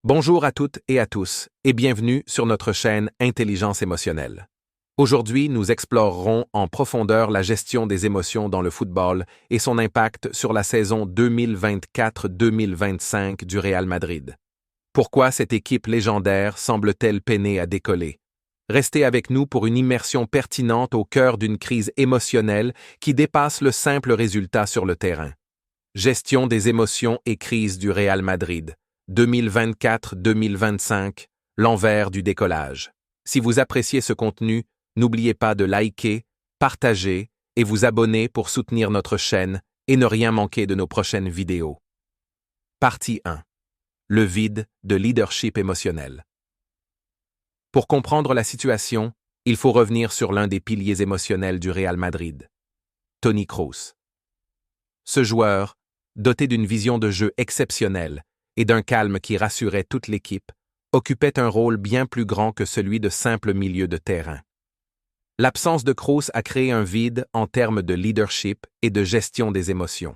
Bonjour à toutes et à tous, et bienvenue sur notre chaîne Intelligence émotionnelle. Aujourd'hui, nous explorerons en profondeur la gestion des émotions dans le football et son impact sur la saison 2024-2025 du Real Madrid. Pourquoi cette équipe légendaire semble-t-elle peiner à décoller? Restez avec nous pour une immersion pertinente au cœur d'une crise émotionnelle qui dépasse le simple résultat sur le terrain. Gestion des émotions et crise du Real Madrid. 2024-2025, l'envers du décollage. Si vous appréciez ce contenu, n'oubliez pas de liker, partager et vous abonner pour soutenir notre chaîne et ne rien manquer de nos prochaines vidéos. Partie 1. Le vide de leadership émotionnel. Pour comprendre la situation, il faut revenir sur l'un des piliers émotionnels du Real Madrid, Toni Kroos. Ce joueur, doté d'une vision de jeu exceptionnelle et d'un calme qui rassurait toute l'équipe, occupait un rôle bien plus grand que celui de simple milieu de terrain. L'absence de Kroos a créé un vide en termes de leadership et de gestion des émotions.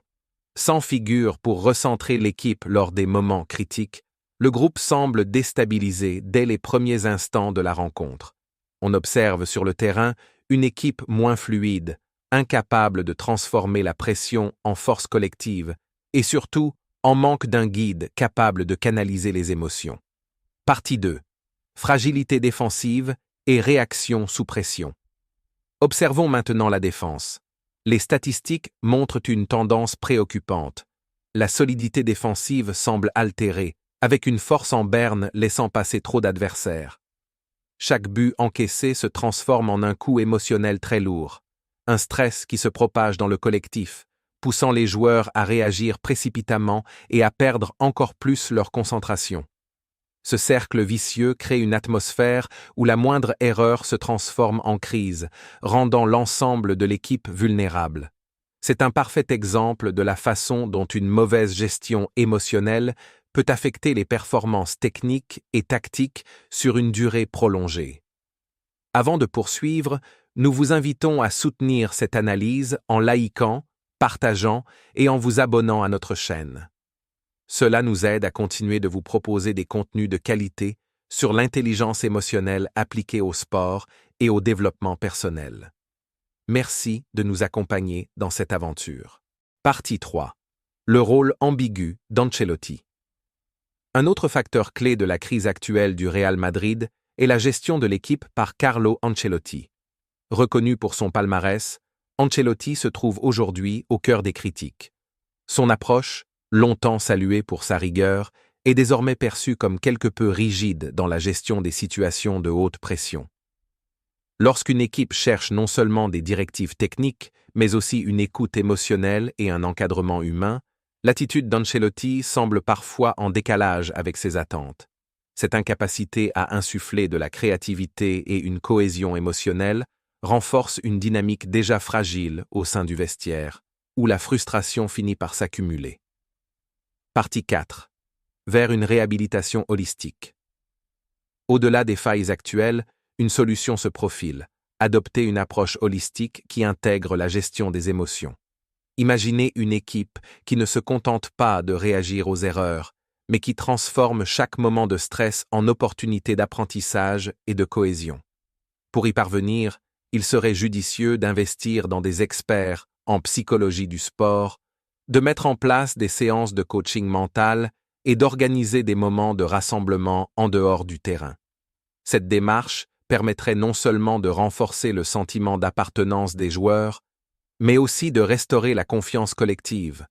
Sans figure pour recentrer l'équipe lors des moments critiques, le groupe semble déstabilisé dès les premiers instants de la rencontre. On observe sur le terrain une équipe moins fluide, incapable de transformer la pression en force collective, et surtout en manque d'un guide capable de canaliser les émotions. Partie 2. Fragilité défensive et réaction sous pression. Observons maintenant la défense. Les statistiques montrent une tendance préoccupante. La solidité défensive semble altérée, avec une force en berne laissant passer trop d'adversaires. Chaque but encaissé se transforme en un coup émotionnel très lourd, un stress qui se propage dans le collectif, poussant les joueurs à réagir précipitamment et à perdre encore plus leur concentration. Ce cercle vicieux crée une atmosphère où la moindre erreur se transforme en crise, rendant l'ensemble de l'équipe vulnérable. C'est un parfait exemple de la façon dont une mauvaise gestion émotionnelle peut affecter les performances techniques et tactiques sur une durée prolongée. Avant de poursuivre, nous vous invitons à soutenir cette analyse en likant, partageant et en vous abonnant à notre chaîne. Cela nous aide à continuer de vous proposer des contenus de qualité sur l'intelligence émotionnelle appliquée au sport et au développement personnel. Merci de nous accompagner dans cette aventure. Partie 3. Le rôle ambigu d'Ancelotti. Un autre facteur clé de la crise actuelle du Real Madrid est la gestion de l'équipe par Carlo Ancelotti. Reconnu pour son palmarès, Ancelotti se trouve aujourd'hui au cœur des critiques. Son approche, longtemps saluée pour sa rigueur, est désormais perçue comme quelque peu rigide dans la gestion des situations de haute pression. Lorsqu'une équipe cherche non seulement des directives techniques, mais aussi une écoute émotionnelle et un encadrement humain, l'attitude d'Ancelotti semble parfois en décalage avec ses attentes. Cette incapacité à insuffler de la créativité et une cohésion émotionnelle renforce une dynamique déjà fragile au sein du vestiaire, où la frustration finit par s'accumuler. Partie 4. Vers une réhabilitation holistique. Au-delà des failles actuelles, une solution se profile, adopter une approche holistique qui intègre la gestion des émotions. Imaginez une équipe qui ne se contente pas de réagir aux erreurs, mais qui transforme chaque moment de stress en opportunité d'apprentissage et de cohésion. Pour y parvenir, il serait judicieux d'investir dans des experts en psychologie du sport, de mettre en place des séances de coaching mental et d'organiser des moments de rassemblement en dehors du terrain. Cette démarche permettrait non seulement de renforcer le sentiment d'appartenance des joueurs, mais aussi de restaurer la confiance collective,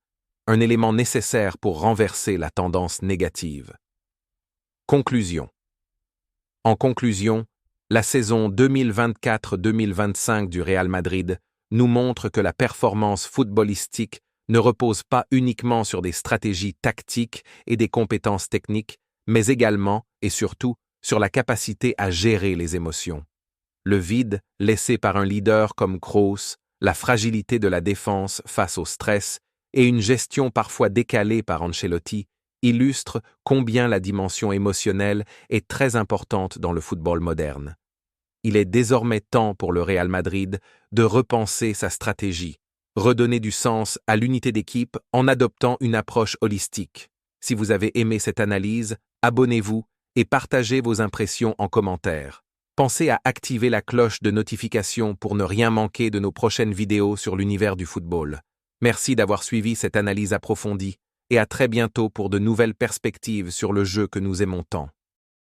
un élément nécessaire pour renverser la tendance négative. Conclusion. En conclusion, la saison 2024-2025 du Real Madrid nous montre que la performance footballistique ne repose pas uniquement sur des stratégies tactiques et des compétences techniques, mais également et surtout sur la capacité à gérer les émotions. Le vide laissé par un leader comme Kroos, la fragilité de la défense face au stress et une gestion parfois décalée par Ancelotti illustrent combien la dimension émotionnelle est très importante dans le football moderne. Il est désormais temps pour le Real Madrid de repenser sa stratégie, redonner du sens à l'unité d'équipe en adoptant une approche holistique. Si vous avez aimé cette analyse, abonnez-vous et partagez vos impressions en commentaire. Pensez à activer la cloche de notification pour ne rien manquer de nos prochaines vidéos sur l'univers du football. Merci d'avoir suivi cette analyse approfondie et à très bientôt pour de nouvelles perspectives sur le jeu que nous aimons tant.